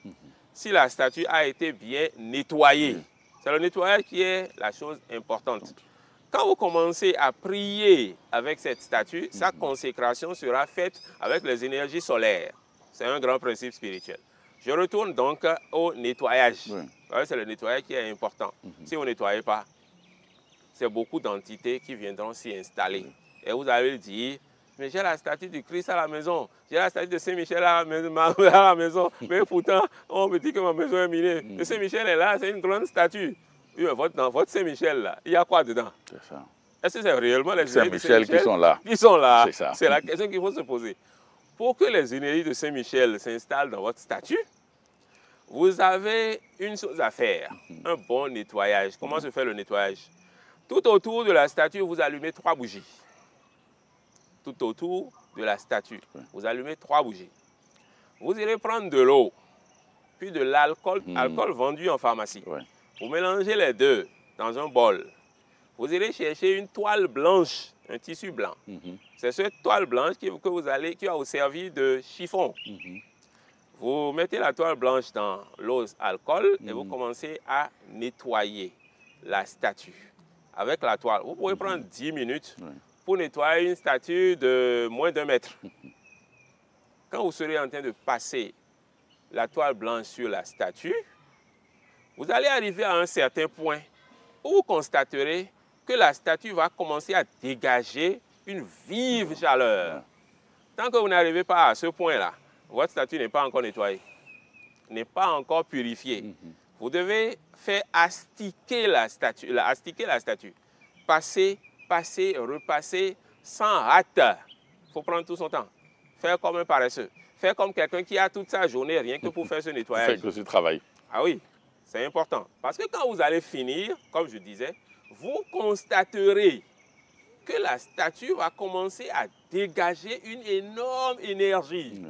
S2: Si la statue a été bien nettoyée, c'est le nettoyage qui est la chose importante. Quand vous commencez à prier avec cette statue, sa consécration sera faite avec les énergies solaires. C'est un grand principe spirituel. Je retourne donc au nettoyage. C'est le nettoyage qui est important. Si vous ne nettoyez pas, c'est beaucoup d'entités qui viendront s'y installer. Et vous allez dire, mais j'ai la statue du Christ à la maison, j'ai la statue de Saint-Michel à la maison, mais pourtant, on me dit que ma maison est minée. Le Saint-Michel est là, c'est une grande statue. Dans votre Saint-Michel, là, il y a quoi dedans? C'est ça. Est-ce que c'est réellement les énergies de Saint-Michel qui sont là? Qui sont là. C'est la question qu'il faut se poser. Pour que les énergies de Saint-Michel s'installent dans votre statue, vous avez une chose à faire, un bon nettoyage. Comment se fait le nettoyage? Tout autour de la statue, vous allumez 3 bougies. Tout autour de la statue, vous allumez 3 bougies. Vous irez prendre de l'eau, puis de l'alcool, alcool vendu en pharmacie. Vous mélangez les deux dans un bol. Vous irez chercher une toile blanche, un tissu blanc. C'est cette toile blanche qui va vous servir de chiffon. Vous mettez la toile blanche dans l'eau alcool et vous commencez à nettoyer la statue avec la toile. Vous pouvez prendre 10 minutes pour nettoyer une statue de moins d'1 mètre. Quand vous serez en train de passer la toile blanche sur la statue, vous allez arriver à un certain point où vous constaterez que la statue va commencer à dégager une vive chaleur. Tant que vous n'arrivez pas à ce point-là, votre statue n'est pas encore nettoyée, n'est pas encore purifiée. Vous devez faire astiquer la statue, passer, repasser, sans hâte. Il faut prendre tout son temps. Faire comme un paresseux. Faire comme quelqu'un qui a toute sa journée rien que pour faire ce nettoyage.
S1: Faire que ce travail.
S2: Ah oui, c'est important. Parce que quand vous allez finir, comme je disais, vous constaterez que la statue va commencer à dégager une énorme énergie.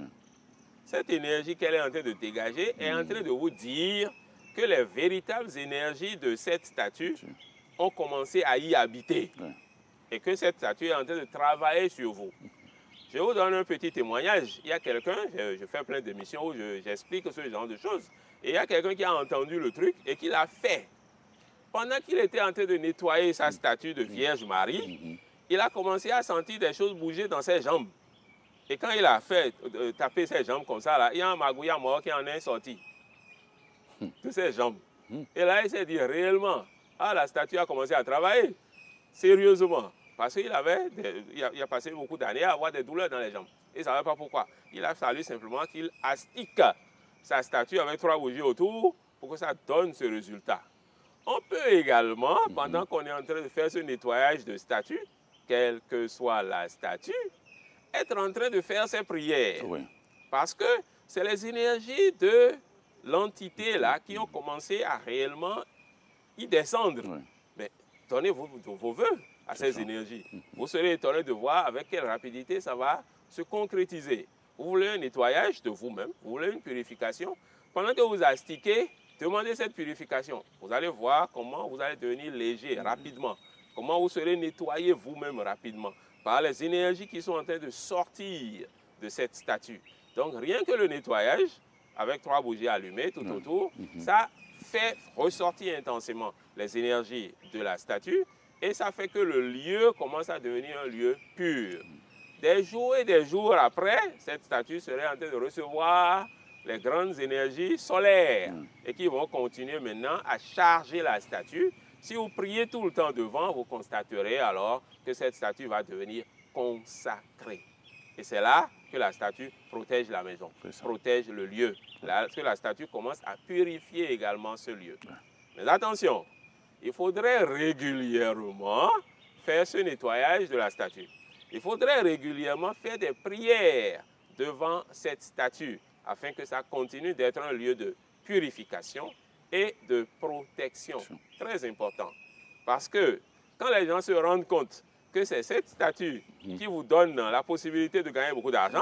S2: Cette énergie qu'elle est en train de dégager est en train de vous dire que les véritables énergies de cette statue ont commencé à y habiter. Et que cette statue est en train de travailler sur vous. Je vous donne un petit témoignage. Il y a quelqu'un, je fais plein d'émissions où j'explique ce genre de choses. Et il y a quelqu'un qui a entendu le truc et qui l'a fait. Pendant qu'il était en train de nettoyer sa statue de Vierge Marie, il a commencé à sentir des choses bouger dans ses jambes. Et quand il a fait taper ses jambes comme ça, là, il y a un magouillat mort qui en est sorti de ses jambes. Et là, il s'est dit réellement, la statue a commencé à travailler sérieusement. Parce qu'il a passé beaucoup d'années à avoir des douleurs dans les jambes. Il ne savait pas pourquoi. Il a fallu simplement qu'il astique sa statue avec 3 bougies autour pour que ça donne ce résultat. On peut également, pendant qu'on est en train de faire ce nettoyage de statue, quelle que soit la statue, être en train de faire ses prières. Parce que c'est les énergies de l'entité là qui ont commencé à réellement y descendre. Mais donnez vos vœux à ces énergies. Vous serez étonné de voir avec quelle rapidité ça va se concrétiser. Vous voulez un nettoyage de vous-même, vous voulez une purification. Pendant que vous astiquez, demandez cette purification. Vous allez voir comment vous allez devenir léger rapidement. Comment vous serez nettoyé vous-même rapidement par les énergies qui sont en train de sortir de cette statue. Donc rien que le nettoyage, avec 3 bougies allumées tout autour, ça fait ressortir intensément les énergies de la statue et ça fait que le lieu commence à devenir un lieu pur. Des jours et des jours après, cette statue serait en train de recevoir les grandes énergies solaires et qui vont continuer maintenant à charger la statue. Si vous priez tout le temps devant, vous constaterez alors que cette statue va devenir consacrée. Et c'est là que la statue protège la maison, protège le lieu. Là que la statue commence à purifier également ce lieu. Mais attention, il faudrait régulièrement faire ce nettoyage de la statue. Il faudrait régulièrement faire des prières devant cette statue afin que ça continue d'être un lieu de purification et de protection. Très important. Parce que quand les gens se rendent compte que c'est cette statue qui vous donne la possibilité de gagner beaucoup d'argent,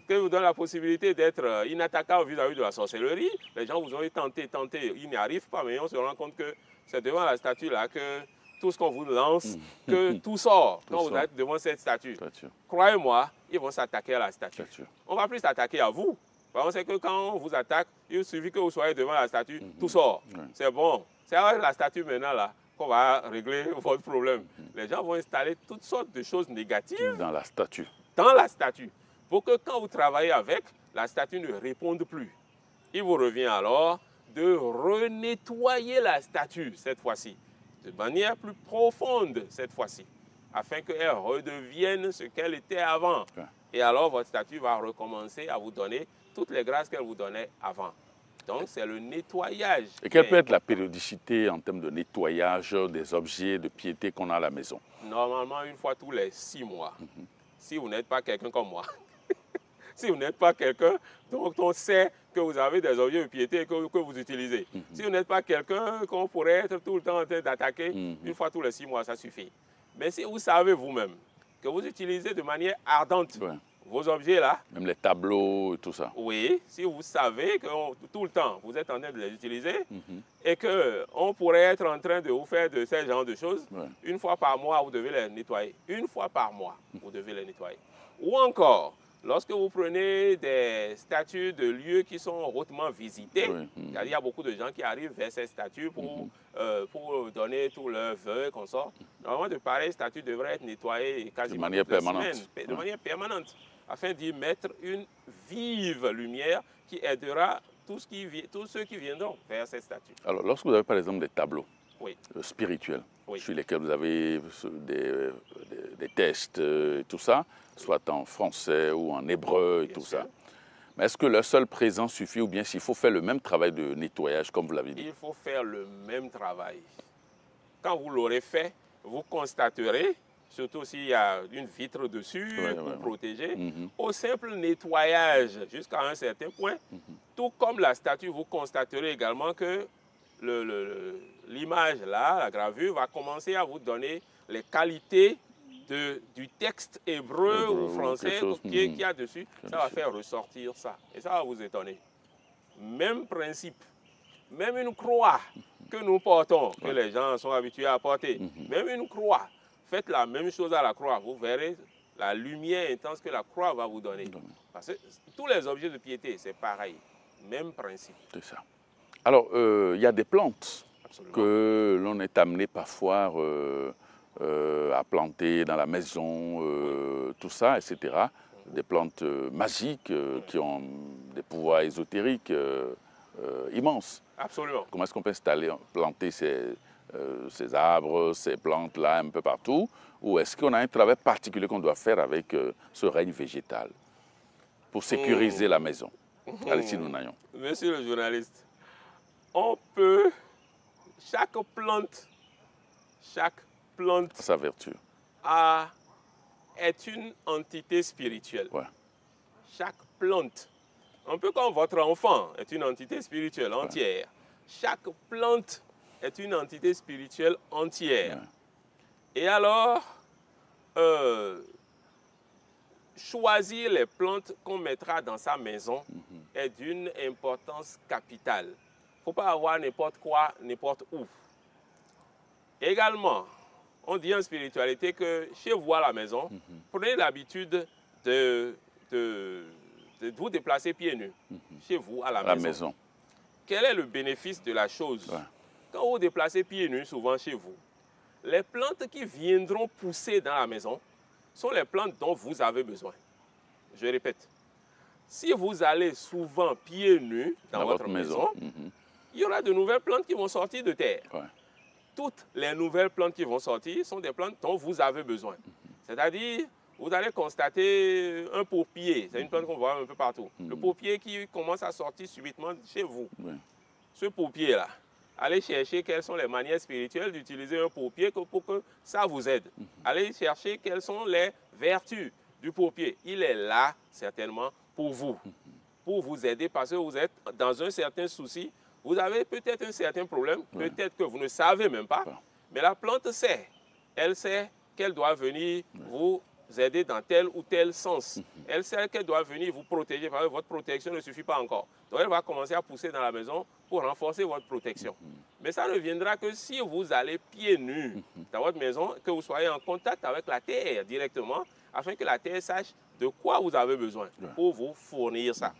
S2: qui vous donne la possibilité d'être inattaquable vis-à-vis de la sorcellerie, les gens vous ont tenté, ils n'y arrivent pas, mais on se rend compte que c'est devant la statue là que tout ce qu'on vous lance, que tout sort quand vous êtes devant cette statue. Croyez-moi, ils vont s'attaquer à la statue. On ne va plus s'attaquer à vous. Parce qu'on sait que quand on vous attaque, il suffit que vous soyez devant la statue, tout sort. C'est bon. C'est avec la statue maintenant là qu'on va régler votre problème. Les gens vont installer toutes sortes de choses négatives
S1: dans la statue.
S2: Dans la statue. Pour que quand vous travaillez avec, la statue ne réponde plus. Il vous revient alors de renettoyer la statue cette fois-ci, de manière plus profonde cette fois-ci, afin qu'elle redevienne ce qu'elle était avant. Et alors votre statue va recommencer à vous donner toutes les grâces qu'elle vous donnait avant. Donc c'est le nettoyage.
S1: Et quelle peut être la périodicité en termes de nettoyage des objets de piété qu'on a à la maison?
S2: Normalement, une fois tous les 6 mois. Si vous n'êtes pas quelqu'un comme moi. Si vous n'êtes pas quelqu'un dont on sait que vous avez des objets de piété que vous utilisez. Si vous n'êtes pas quelqu'un qu'on pourrait être tout le temps en train d'attaquer, une fois tous les 6 mois, ça suffit. Mais si vous savez vous-même que vous utilisez de manière ardente vos objets là,
S1: même les tableaux et tout ça.
S2: Oui, si vous savez que tout le temps, vous êtes en train de les utiliser et qu'on pourrait être en train de vous faire de ce genre de choses, une fois par mois, vous devez les nettoyer. Une fois par mois, vous devez les nettoyer. Ou encore, lorsque vous prenez des statues de lieux qui sont hautement visités, car il y a beaucoup de gens qui arrivent vers ces statues pour donner tous leurs vœux et consorts, normalement, de pareilles statues devraient être nettoyées quasiment
S1: de manière permanente.
S2: De manière permanente, afin d'y mettre une vive lumière qui aidera tous ceux qui viendront vers ces statues.
S1: Alors, lorsque vous avez par exemple des tableaux spirituels, sur lesquels vous avez des textes et tout ça, soit en français ou en hébreu et tout ça, mais est-ce que leur seule présence suffit ou bien s'il faut faire le même travail de nettoyage comme vous l'avez dit?
S2: Il faut faire le même travail. Quand vous l'aurez fait, vous constaterez, surtout s'il y a une vitre dessus pour protéger, au simple nettoyage jusqu'à un certain point, tout comme la statue, vous constaterez également que l'image là, la gravure, va commencer à vous donner les qualités du texte hébreu ou français qu'il y a dessus. Ça va faire ressortir ça. Et ça va vous étonner. Même principe, même une croix que nous portons, que les gens sont habitués à porter, même une croix, faites la même chose à la croix, vous verrez la lumière intense que la croix va vous donner. Parce que tous les objets de piété, c'est pareil, même principe.
S1: C'est ça. Alors, il y a des plantes que l'on est amené parfois à planter dans la maison, tout ça, etc. Des plantes magiques qui ont des pouvoirs ésotériques immenses.
S2: Absolument.
S1: Comment est-ce qu'on peut planter ces arbres, ces plantes-là un peu partout? Ou est-ce qu'on a un travail particulier qu'on doit faire avec ce règne végétal pour sécuriser la maison? Allez-y, nous n'ayons.
S2: Monsieur le journaliste, on peut, chaque plante
S1: sa vertu
S2: est une entité spirituelle. Chaque plante, un peu comme votre enfant est une entité spirituelle entière. Chaque plante est une entité spirituelle entière. Et alors, choisir les plantes qu'on mettra dans sa maison est d'une importance capitale. Il ne faut pas avoir n'importe quoi, n'importe où. Également, on dit en spiritualité que chez vous à la maison, prenez l'habitude de vous déplacer pieds nus. Chez vous à la maison. Quel est le bénéfice de la chose? Quand vous vous déplacez pieds nus, souvent chez vous, les plantes qui viendront pousser dans la maison sont les plantes dont vous avez besoin. Je répète, si vous allez souvent pieds nus dans votre maison, il y aura de nouvelles plantes qui vont sortir de terre. Toutes les nouvelles plantes qui vont sortir sont des plantes dont vous avez besoin. C'est-à-dire, vous allez constater un pourpier, c'est une plante qu'on voit un peu partout. Le pourpier qui commence à sortir subitement chez vous. Ce pourpier-là, allez chercher quelles sont les manières spirituelles d'utiliser un pourpier pour que ça vous aide. Allez chercher quelles sont les vertus du pourpier. Il est là, certainement, pour vous aider parce que vous êtes dans un certain souci. Vous avez peut-être un certain problème, peut-être que vous ne savez même pas, mais la plante sait. Elle sait qu'elle doit venir vous aider dans tel ou tel sens. Elle sait qu'elle doit venir vous protéger parce que votre protection ne suffit pas encore. Donc elle va commencer à pousser dans la maison pour renforcer votre protection. Mais ça ne viendra que si vous allez pieds nus dans votre maison, que vous soyez en contact avec la terre directement, afin que la terre sache de quoi vous avez besoin pour vous fournir ça.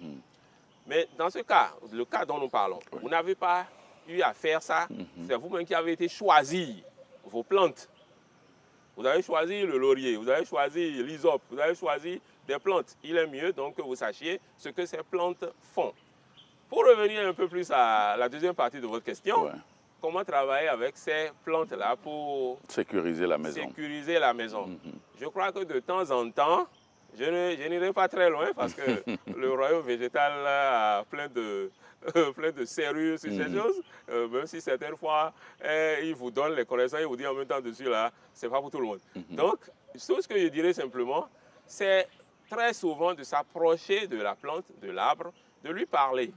S2: Mais dans ce cas, le cas dont nous parlons, vous n'avez pas eu à faire ça, c'est vous-même qui avez été choisi vos plantes. Vous avez choisi le laurier, vous avez choisi l'hysope, vous avez choisi des plantes. Il est mieux donc que vous sachiez ce que ces plantes font. Pour revenir un peu plus à la deuxième partie de votre question, comment travailler avec ces plantes-là pour sécuriser la maison. Je crois que de temps en temps, je n'irai pas très loin parce que le royaume végétal a plein de serrures sur ces choses, même si certaines fois, il vous donne les connaissances, il vous dit en même temps dessus, là, c'est pas pour tout le monde. Donc, tout ce que je dirais simplement, c'est très souvent de s'approcher de la plante, de l'arbre, de lui parler.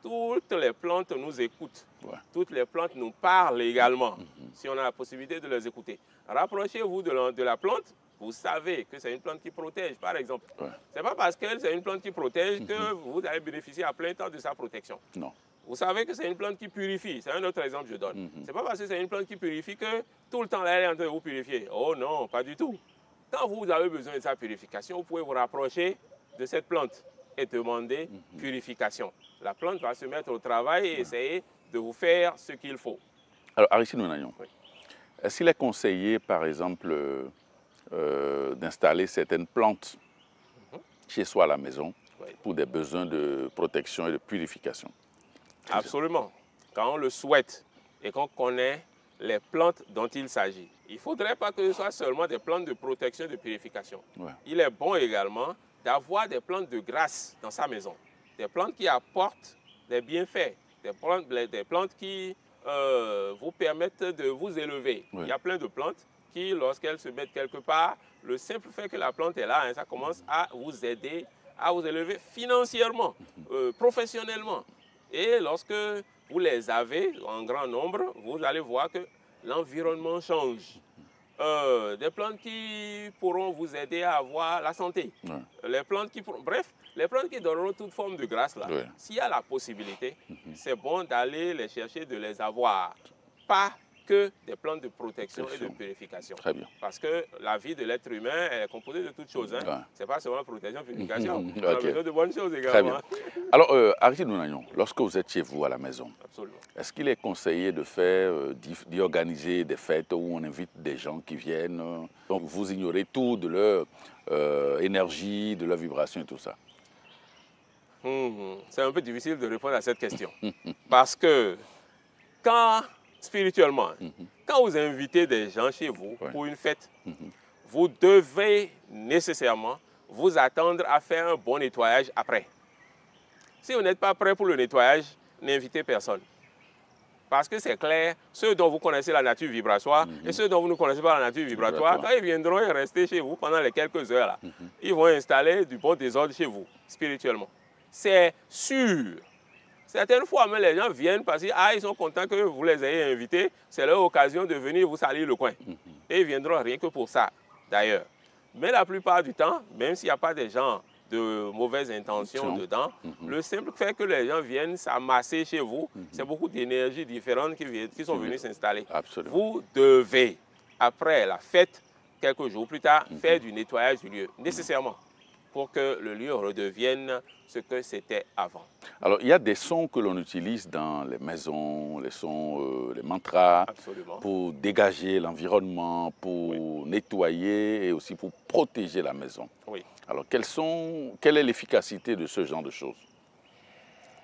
S2: Toutes les plantes nous écoutent. Toutes les plantes nous parlent également, si on a la possibilité de les écouter. Rapprochez-vous de la plante, vous savez que c'est une plante qui protège, par exemple. Ce n'est pas parce qu'elle c'est une plante qui protège que vous allez bénéficier à plein temps de sa protection.
S1: Non.
S2: Vous savez que c'est une plante qui purifie. C'est un autre exemple que je donne. Ce n'est pas parce que c'est une plante qui purifie que tout le temps elle est en train de vous purifier. Oh non, pas du tout. Quand vous avez besoin de sa purification, vous pouvez vous rapprocher de cette plante et demander purification. La plante va se mettre au travail et essayer de vous faire ce qu'il faut.
S1: Alors, Aristide Nonagnon, est-ce qu'il est conseillé, par exemple, d'installer certaines plantes chez soi à la maison pour des besoins de protection et de purification?
S2: Absolument. Quand on le souhaite et qu'on connaît les plantes dont il s'agit. Il ne faudrait pas que ce soit seulement des plantes de protection et de purification. Il est bon également d'avoir des plantes de grâce dans sa maison. Des plantes qui apportent des bienfaits. Des plantes qui vous permettent de vous élever. Il y a plein de plantes qui, lorsqu'elles se mettent quelque part, le simple fait que la plante est là, ça commence à vous aider, à vous élever financièrement, professionnellement. Et lorsque vous les avez en grand nombre, vous allez voir que l'environnement change. Des plantes qui pourront vous aider à avoir la santé. Les plantes qui bref, les plantes qui donneront toute forme de grâce là. S'il y a la possibilité, c'est bon d'aller les chercher, de les avoir. Pas que des plantes de protection et de purification.
S1: Très bien.
S2: Parce que la vie de l'être humain est composée de toutes choses. Ce n'est pas seulement protection, purification. On a besoin de bonnes choses également.
S1: Très bien. Alors, Aristide Nonagnon, lorsque vous êtes chez vous à la maison, est-ce qu'il est conseillé de faire, d'y organiser des fêtes où on invite des gens qui viennent, donc vous ignorez tout de leur énergie, de leur vibration et tout ça?
S2: C'est un peu difficile de répondre à cette question. Parce que quand, spirituellement, quand vous invitez des gens chez vous pour une fête, vous devez nécessairement vous attendre à faire un bon nettoyage après. Si vous n'êtes pas prêt pour le nettoyage, n'invitez personne. Parce que c'est clair, ceux dont vous connaissez la nature vibratoire et ceux dont vous ne connaissez pas la nature vibratoire, quand ils viendront et rester chez vous pendant les quelques heures, là, ils vont installer du bon désordre chez vous, spirituellement. C'est sûr. Certaines fois, même les gens viennent parce qu'ils sont contents que vous les ayez invités. C'est leur occasion de venir vous salir le coin. Et ils viendront rien que pour ça, d'ailleurs. Mais la plupart du temps, même s'il n'y a pas des gens de mauvaises intentions dedans, le simple fait que les gens viennent s'amasser chez vous, c'est beaucoup d'énergies différentes qui sont venues s'installer. Vous devez, après la fête, quelques jours plus tard, faire du nettoyage du lieu, nécessairement, pour que le lieu redevienne ce que c'était avant.
S1: Alors, il y a des sons que l'on utilise dans les maisons, les sons, les mantras, pour dégager l'environnement, pour nettoyer et aussi pour protéger la maison. Alors, quelle est l'efficacité de ce genre de choses?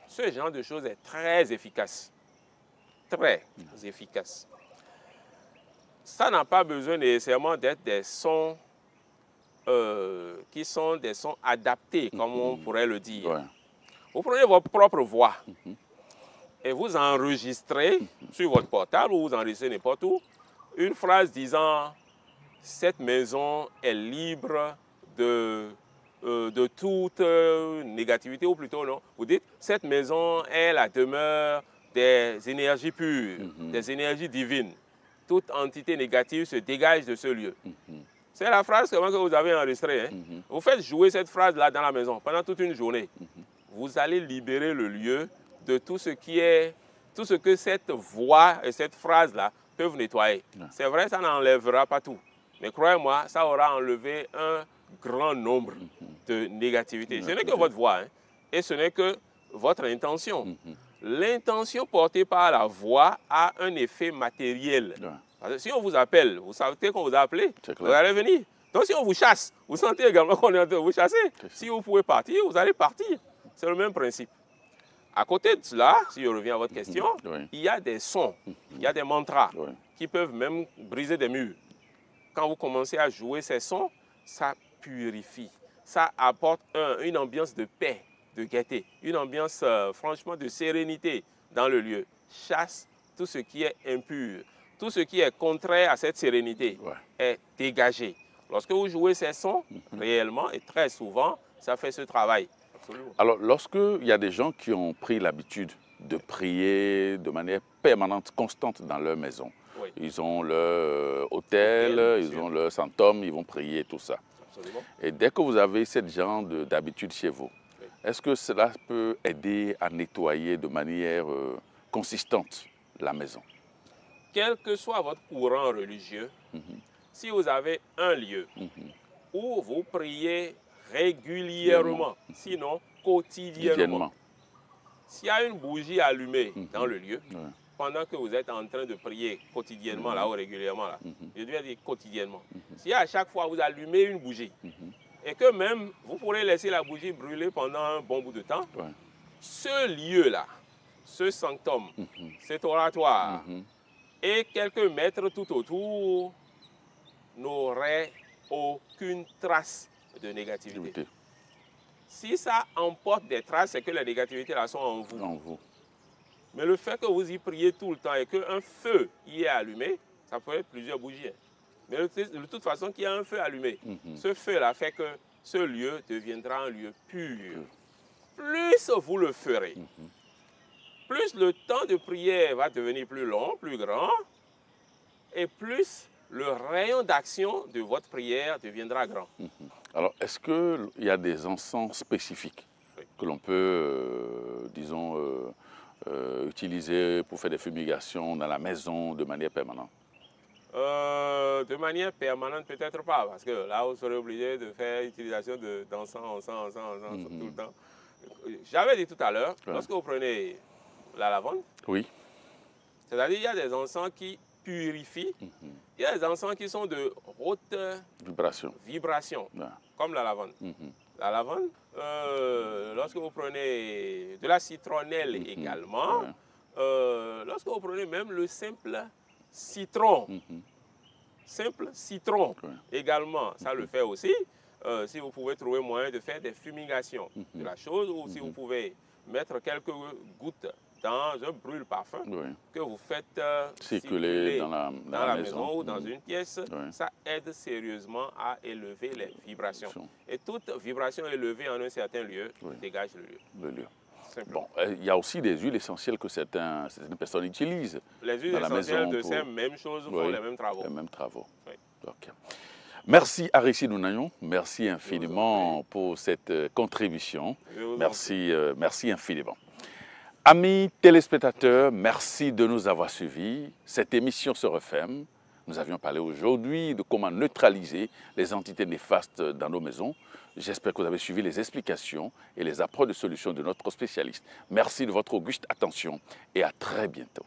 S2: Ce genre de choses est très efficace. Très efficace. Ça n'a pas besoin nécessairement d'être des sons qui sont des sons adaptés, comme on pourrait le dire. Vous prenez votre propre voix et vous enregistrez sur votre portable ou vous enregistrez n'importe où une phrase disant « Cette maison est libre de toute négativité » ou plutôt non. Vous dites « Cette maison est la demeure des énergies pures, des énergies divines. Toute entité négative se dégage de ce lieu. » C'est la phrase que vous avez enregistrée. Vous faites jouer cette phrase-là dans la maison pendant toute une journée. Vous allez libérer le lieu de tout ce que cette voix et cette phrase-là peuvent nettoyer. C'est vrai, ça n'enlèvera pas tout. Mais croyez-moi, ça aura enlevé un grand nombre de négativités. Ce n'est que votre voix, et ce n'est que votre intention. L'intention portée par la voix a un effet matériel. Parce que si on vous appelle, vous savez qu'on vous a appelé, vous allez venir. Donc si on vous chasse, vous sentez également qu'on est en train de vous chasser. Si vous pouvez partir, vous allez partir. C'est le même principe. À côté de cela, si je reviens à votre question, il y a des sons, il y a des mantras qui peuvent même briser des murs. Quand vous commencez à jouer ces sons, ça purifie. Ça apporte une ambiance de paix, de gaieté, une ambiance franchement de sérénité dans le lieu. Chasse tout ce qui est impur. Tout ce qui est contraire à cette sérénité est dégagé. Lorsque vous jouez ces sons, réellement et très souvent, ça fait ce travail. Absolument.
S1: Alors, lorsqu'il y a des gens qui ont pris l'habitude de prier de manière permanente, constante dans leur maison,
S2: Oui.
S1: ils ont leur hôtel, ils ont leur sanctum, ils vont prier, tout ça.
S2: Absolument.
S1: Et dès que vous avez ce genre d'habitude chez vous,
S2: Oui.
S1: est-ce que cela peut aider à nettoyer de manière consistante la maison?
S2: Quel que soit votre courant religieux, si vous avez un lieu où vous priez régulièrement, sinon quotidiennement, s'il y a une bougie allumée dans le lieu, pendant que vous êtes en train de prier quotidiennement, là, ou régulièrement, là, je dois dire quotidiennement, si à chaque fois vous allumez une bougie, et que même vous pourrez laisser la bougie brûler pendant un bon bout de temps, ce lieu-là, ce sanctum, cet oratoire, et quelques mètres tout autour n'auraient aucune trace de négativité. Si ça emporte des traces, c'est que les négativités là sont en vous. Mais le fait que vous y priez tout le temps et qu'un feu y est allumé, ça peut être plusieurs bougies. Mais de toute façon, qu'il y a un feu allumé, ce feu-là fait que ce lieu deviendra un lieu pur. Plus vous le ferez, plus le temps de prière va devenir plus long, plus grand, et plus le rayon d'action de votre prière deviendra grand.
S1: Alors, est-ce qu'il y a des encens spécifiques que l'on peut, disons, utiliser pour faire des fumigations dans la maison de manière permanente?
S2: De manière permanente, peut-être pas, parce que là, vous serez obligé de faire utilisation d'encens tout le temps. J'avais dit tout à l'heure, lorsque vous prenez la lavande, c'est-à-dire il y a des encens qui purifient, il y a des encens qui sont de haute vibration, comme la lavande. La lavande, lorsque vous prenez de la citronnelle également, lorsque vous prenez même le simple citron, également, ça le fait aussi. Si vous pouvez trouver moyen de faire des fumigations de la chose, ou si vous pouvez mettre quelques gouttes dans un brûle-parfum que vous faites circuler dans la maison ou dans une pièce, ça aide sérieusement à élever les vibrations. Et toute vibration élevée en un certain lieu dégage le lieu.
S1: Bon, il y a aussi des huiles essentielles que certaines personnes utilisent.
S2: Les huiles essentielles de ces mêmes choses font les mêmes travaux.
S1: Les mêmes travaux. Okay. Merci Aristide Ounayon, merci infiniment pour cette contribution. Merci infiniment. Amis téléspectateurs, merci de nous avoir suivis. Cette émission se referme. Nous avions parlé aujourd'hui de comment neutraliser les entités néfastes dans nos maisons. J'espère que vous avez suivi les explications et les approches de solutions de notre spécialiste. Merci de votre auguste attention et à très bientôt.